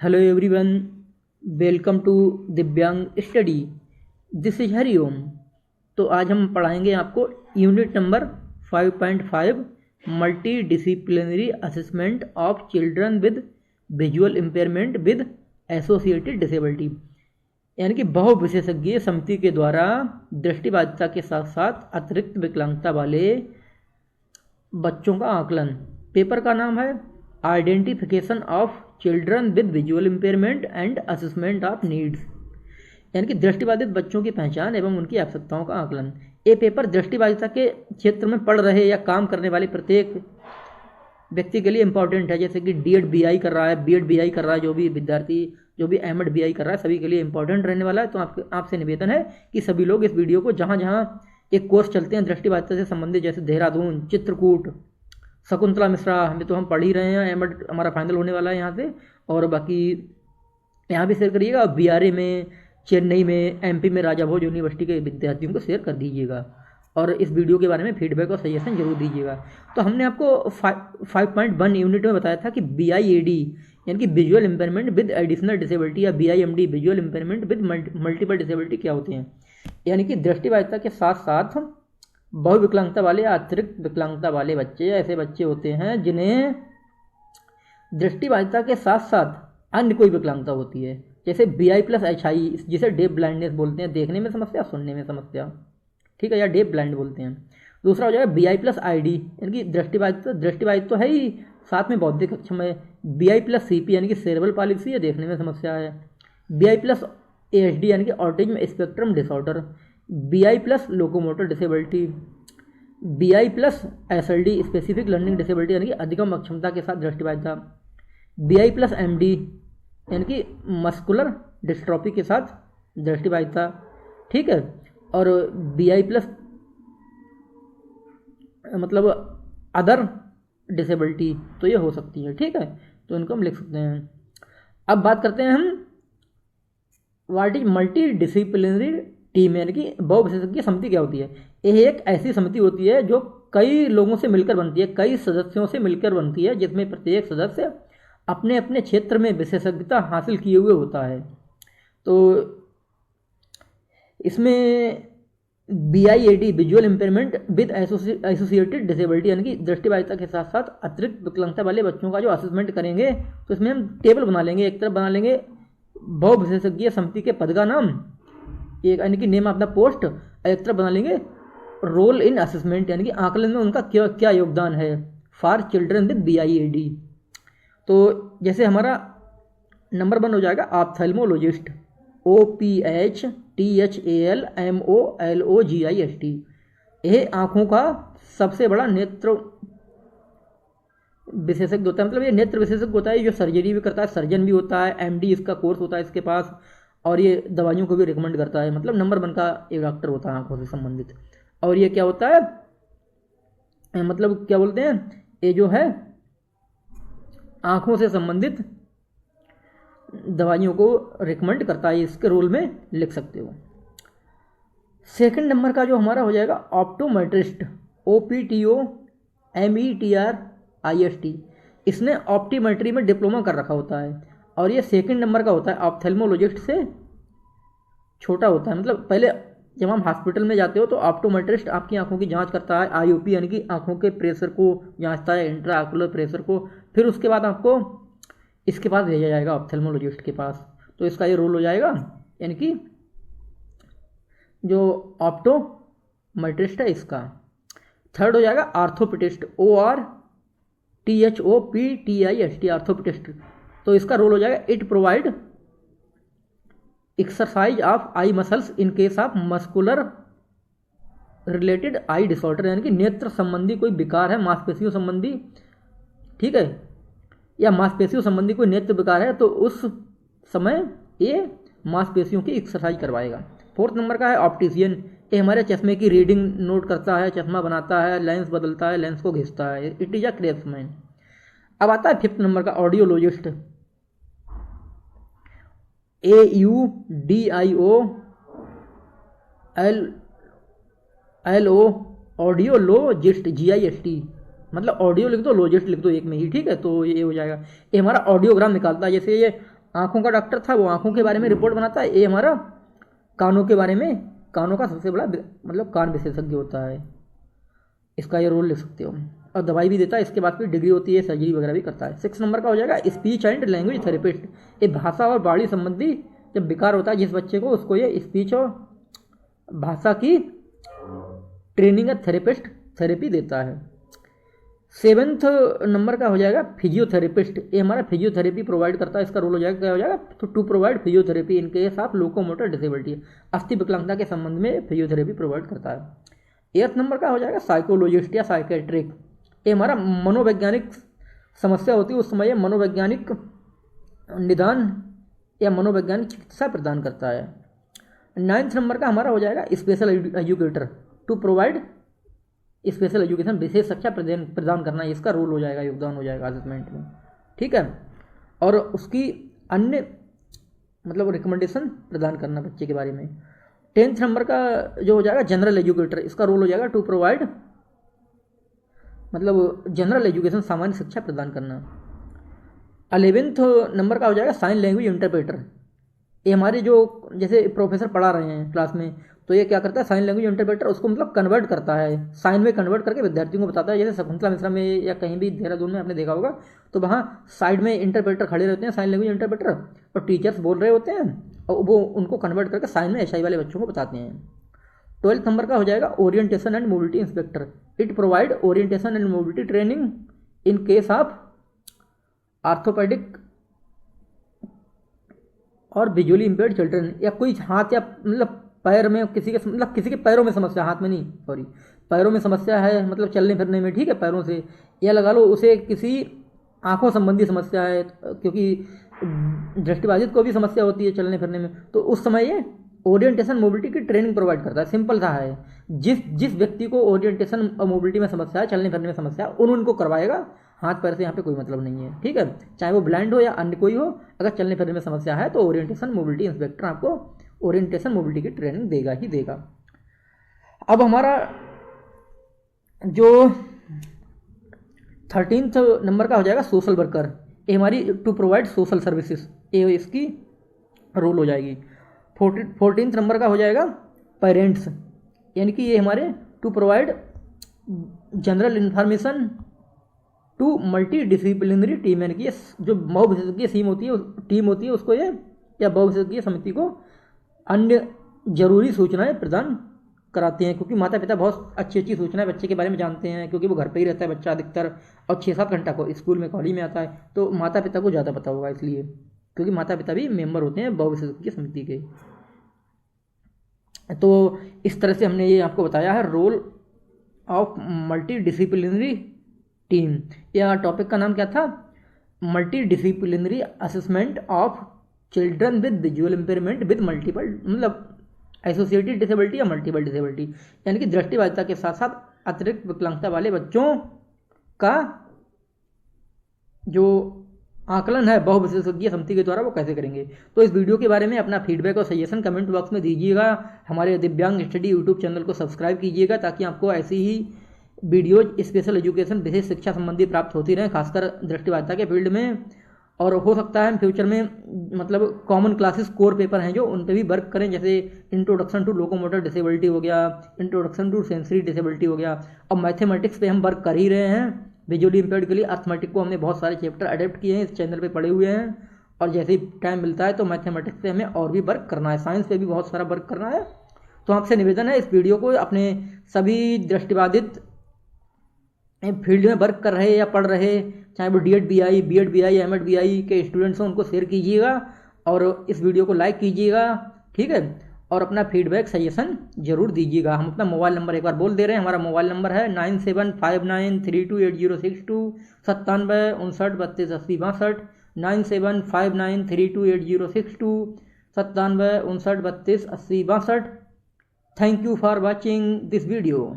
Hello everyone, welcome to दिव्यांग study. This is Hariom. तो आज हम पढ़ाएंगे आपको unit number 5.5 multi disciplinary assessment of children with visual impairment with associated disability, यानी कि बहुविशेषज्ञीय समिति के द्वारा दृष्टिबाधिता के साथ साथ अतिरिक्त विकलांगता वाले बच्चों का आकलन। पेपर का नाम है identification of children with visual impairment and assessment of needs, यानी कि दृष्टिबाधित बच्चों की पहचान एवं उनकी आवश्यकताओं का आकलन। ये पेपर दृष्टिबाधिता के क्षेत्र में पढ़ रहे या काम करने वाले प्रत्येक व्यक्ति के लिए इंपॉर्टेंट है। जैसे कि डीएड बीआई कर रहा है, बीएड बीआई कर रहा है, जो भी विद्यार्थी जो भी एमएड बीआई कर रहा है, सभी के लिए इंपॉर्टेंट रहने वाला है। तो आपसे निवेदन है कि सभी लोग इस वीडियो को जहाँ जहाँ एक कोर्स चलते हैं दृष्टिबाधिता से संबंधित, जैसे देहरादून, चित्रकूट, शकुंतला मिश्रा, हमें तो हम पढ़ ही रहे हैं, एमएड हमारा फाइनल होने वाला है यहाँ से, और बाकी यहाँ भी शेयर करिएगा। बीआरए में, चेन्नई में, एमपी में राजा भोज यूनिवर्सिटी के विद्यार्थियों को शेयर कर दीजिएगा और इस वीडियो के बारे में फीडबैक और सजेशन जरूर दीजिएगा। तो हमने आपको 5.1 यूनिट में बताया था कि बीआईएडी यानी कि visual impairment with additional disability या VIMD visual impairment with multiple disability क्या होते हैं। यानी कि दृष्टिबाधिता के साथ साथ बहुविकलांगता वाले या अतिरिक्त विकलांगता वाले बच्चे ऐसे बच्चे होते हैं जिन्हें दृष्टिबाधिता के साथ साथ अन्य कोई विकलांगता होती है, जैसे BI+HI, जिसे डेफ ब्लाइंडनेस बोलते हैं, देखने में समस्या, सुनने में समस्या, ठीक है, या डेफ ब्लाइंड बोलते हैं। दूसरा हो जाएगा BI+ID, यानी कि दृष्टिबाधित तो है ही, साथ में बौद्धिक अक्षम है। BI+CP यानी कि सेरेब्रल पॉलिसी है, देखने में समस्या है। BI+ASD यानी कि autism spectrum disorder. BI+ locomotor disability. BI+SLD specific learning disability यानी कि अधिगम अक्षमता के साथ दृष्टिबाधिता। BI+MD यानी कि मस्कुलर डिस्ट्रॉफी के साथ दृष्टिबाधिता, ठीक है। और BI+ मतलब अदर डिसेबिलिटी, तो ये हो सकती है, ठीक है, तो इनको हम लिख सकते हैं। अब बात करते हैं हम what is multi disciplinary team, यानी कि बहुविशेषज्ञ समिति क्या होती है। यह एक ऐसी समिति होती है जो कई लोगों से मिलकर बनती है, कई सदस्यों से मिलकर बनती है, जिसमें प्रत्येक सदस्य अपने अपने क्षेत्र में विशेषज्ञता हासिल किए हुए होता है। तो इसमें BIAD visual impairment with associated disability यानी कि दृष्टिबाधिता के साथ साथ अतिरिक्त विकलांगता वाले बच्चों का जो असेसमेंट करेंगे, तो इसमें हम टेबल बना लेंगे। एक तरफ बना लेंगे बहुविशेषज्ञ समिति के पद का नाम, एक यानी कि नेम ऑफ द पोस्ट, एक तरफ बना लेंगे रोल इन असेसमेंट यानी कि आकलन में उनका क्या क्या योगदान है फॉर चिल्ड्रन विद BIAD। तो जैसे हमारा नंबर 1 हो जाएगा ऑप्थेल्मोलॉजिस्ट, OPHTHALMOLOGIST। यह आँखों का सबसे बड़ा नेत्र विशेषज्ञ होता है, मतलब ये नेत्र विशेषज्ञ होता है, जो सर्जरी भी करता है, सर्जन भी होता है, MD इसका कोर्स होता है इसके पास, और ये दवाइयों को भी रिकमेंड करता है। मतलब नंबर 1 का एक डॉक्टर होता है आँखों से संबंधित। और ये क्या होता है, मतलब क्या बोलते हैं, ये जो है आँखों से संबंधित दवाइयों को रिकमेंड करता है, इसके रोल में लिख सकते हो। सेकंड नंबर का जो हमारा हो जाएगा ऑप्टोमेट्रिस्ट, OPTOMETRIST। इसने ऑप्टीमेट्री में डिप्लोमा कर रखा होता है, और ये सेकंड नंबर का होता है, ऑप्थेल्मोलॉजिस्ट से छोटा होता है। मतलब पहले जब हम हॉस्पिटल में जाते हो तो ऑप्टोमेट्रिस्ट आपकी आंखों की जांच करता है, IOP यानी कि आंखों के प्रेशर को जांचता है, इंट्राऑक्यूलर प्रेशर को, फिर उसके बाद आपको इसके पास भेजा जाएगा ऑप्थेल्मोलॉजिस्ट के पास। तो इसका ये रोल हो जाएगा, यानी कि जो ऑप्टोमेट्रिस्ट है इसका। थर्ड हो जाएगा आर्थोपेटिस्ट, ORTHOPTIST, आर्थोपेटिस्ट। तो इसका रोल हो जाएगा it provide exercise of eye muscles in case of muscular related I disorder, यानी कि नेत्र संबंधी कोई विकार है, मांसपेशियों संबंधी, ठीक है, या मांसपेशियों संबंधी कोई नेत्र विकार है, तो उस समय ये मांसपेशियों की एक्सरसाइज करवाएगा। फोर्थ नंबर का है ऑप्टिशियन, ये हमारे चश्मे की रीडिंग नोट करता है, चश्मा बनाता है, लेंस बदलता है, लेंस को घिसता है, इट इज अ क्राफ्ट्समैन। अब आता है फिफ्थ नंबर का ऑडियोलॉजिस्ट, AUDIOLO ऑडियोलॉजिस्ट, GIST, मतलब ऑडियो लिख दो, लॉजिस्ट लिख दो, एक में ही, ठीक है। तो ये हो जाएगा, ये हमारा ऑडियोग्राम निकालता है। जैसे ये आँखों का डॉक्टर था, वो आँखों के बारे में रिपोर्ट बनाता है। ए हमारा कानों के बारे में, कानों का सबसे बड़ा मतलब कान विशेषज्ञ होता है, इसका ये रोल ले सकते हो। और दवाई भी देता है, इसके बाद फिर डिग्री होती है, सर्जरी वगैरह भी करता है। 6 नंबर का हो जाएगा स्पीच एंड लैंग्वेज थेरेपिस्ट। ये भाषा और बॉडी संबंधी जब विकार होता है जिस बच्चे को, उसको ये स्पीच और भाषा की ट्रेनिंग या थेरेपिस्ट थेरेपी देता है। 7th नंबर का हो जाएगा फिजियोथेरेपिस्ट। ये हमारा फिजियोथेरेपी प्रोवाइड करता है, इसका रोल हो जाएगा क्या हो जाएगा, तो to provide physiotherapy in case of locomotor disability, अस्थि विकलांगता के संबंध में फिजियोथेरेपी प्रोवाइड करता है। 8th नंबर का हो जाएगा साइकोलॉजिस्ट या साइकेट्रिक। ये हमारा मनोवैज्ञानिक समस्या होती है उस समय ये मनोवैज्ञानिक निदान या मनोवैज्ञानिक चिकित्सा प्रदान करता है। 9th नंबर का हमारा हो जाएगा special educator, to provide special education, विशेष शिक्षा प्रदान करना, इसका रोल हो जाएगा, योगदान हो जाएगा असेसमेंट में, ठीक है। और उसकी अन्य मतलब रिकमेंडेशन प्रदान करना बच्चे के बारे में। 10th नंबर का जो हो जाएगा जनरल एजुकेटर, इसका रोल हो जाएगा टू प्रोवाइड मतलब जनरल एजुकेशन, सामान्य शिक्षा प्रदान करना। 11th नंबर का हो जाएगा साइन लैंग्वेज इंटरप्रेटर। ये हमारे जो जैसे प्रोफेसर पढ़ा रहे हैं क्लास में, तो ये क्या करता है, साइन लैंग्वेज इंटरप्रेटर उसको मतलब कन्वर्ट करता है, साइन में कन्वर्ट करके विद्यार्थियों को बताता है। जैसे शकुंतला मिश्रा में या कहीं भी देहरादून में आपने देखा होगा, तो वहाँ साइड में इंटरप्रेटर खड़े रहते हैं, साइन लैंग्वेज इंटरप्रेटर, और टीचर्स बोल रहे होते हैं और वो उनको कन्वर्ट करके साइन में एसआई वाले बच्चों को बताते हैं। 12th नंबर का हो जाएगा orientation and mobility inspector. It provide orientation and mobility training in case of orthopaedic और विजुअली इम्पेयर्ड चिल्ड्रन, या कोई हाथ या मतलब पैर में किसी के पैरों में समस्या, हाथ में नहीं सॉरी, पैरों में समस्या है, मतलब चलने फिरने में, ठीक है, पैरों से, या लगा लो उसे किसी आंखों संबंधी समस्या है, क्योंकि दृष्टिबाधित को भी समस्या होती है चलने फिरने में, तो उस समय ये ओरिएंटेशन मोबिलिटी की ट्रेनिंग प्रोवाइड करता है। सिंपल सा है, जिस व्यक्ति को ओरिएंटेशन और मोबिलिटी में समस्या है, चलने फिरने में समस्या है, उनको करवाएगा, हाथ पैर से यहाँ पे कोई मतलब नहीं है, ठीक है, चाहे वो ब्लाइंड हो या अन्य कोई हो, अगर चलने फिरने में समस्या है तो ओरिएंटेशन मोबिलिटी इंस्पेक्टर आपको ओरिएंटेशन मोबिलिटी की ट्रेनिंग देगा ही देगा। अब हमारा जो 13th नंबर का हो जाएगा सोशल वर्कर। ये हमारी टू प्रोवाइड सोशल सर्विसेज, ये इसकी रोल हो जाएगी। 14th नंबर का हो जाएगा पेरेंट्स, यानी कि ये हमारे to provide general information to multidisciplinary team, यानी कि जो बहुविशेषज्ञ टीम होती है उसको ये, या बहुविशेषज्ञ समिति को अन्य जरूरी सूचनाएं प्रदान कराते हैं, क्योंकि माता पिता बहुत अच्छी सूचनाएं बच्चे के बारे में जानते हैं, क्योंकि वो घर पे ही रहता है बच्चा अधिकतर, और 6-7 घंटा को स्कूल में कॉलेज में आता है, तो माता पिता को ज़्यादा पता होगा, इसलिए क्योंकि माता पिता भी मेंबर होते हैं बहुविशेषज्ञ समिति के। तो इस तरह से हमने ये आपको बताया है role of multidisciplinary team. या टॉपिक का नाम क्या था, multidisciplinary assessment of children with visual impairment with multiple मतलब एसोसिएटेड डिसेबिलिटी या मल्टीपल डिसेबिलिटी, यानी कि दृष्टिबाधिता के साथ साथ अतिरिक्त विकलांगता वाले बच्चों का जो आकलन है बहुविशेषज्ञ समिति के द्वारा वो कैसे करेंगे। तो इस वीडियो के बारे में अपना फीडबैक और सजेशन कमेंट बॉक्स में दीजिएगा। हमारे दिव्यांग स्टडी यूट्यूब चैनल को सब्सक्राइब कीजिएगा ताकि आपको ऐसी ही वीडियोज स्पेशल एजुकेशन विशेष शिक्षा संबंधी प्राप्त होती रहें, खासकर दृष्टिबाधिता के फील्ड में। और हो सकता है फ्यूचर में मतलब कॉमन क्लासेस कोर पेपर हैं जो उन पे भी वर्क करें, जैसे इंट्रोडक्शन टू लोकोमोटर डिसेबिलिटी हो गया, इंट्रोडक्शन टू सेंसरी डिसेबिलिटी हो गया। और मैथमेटिक्स पे हम वर्क कर ही रहे हैं, विजुअली इम्पेयर्ड के लिए अर्थमेटिक को हमने बहुत सारे चैप्टर अडेप्ट किए हैं, इस चैनल पे पढ़े हुए हैं। और जैसे ही टाइम मिलता है तो मैथमेटिक्स पे हमें और भी वर्क करना है, साइंस पे भी बहुत सारा वर्क करना है। तो आपसे निवेदन है इस वीडियो को अपने सभी दृष्टिबाधित फील्ड में वर्क कर रहे या पढ़ रहे, चाहे वो DED BI, BEd BI, M.Ed BI के स्टूडेंट्स हैं, उनको शेयर कीजिएगा और इस वीडियो को लाइक कीजिएगा, ठीक है। और अपना फीडबैक सजेशन जरूर दीजिएगा। हम अपना मोबाइल नंबर एक बार बोल दे रहे हैं, हमारा मोबाइल नंबर है 9759328062, 9759328062, 9759328062, 9759328062। Thank you for watching this video.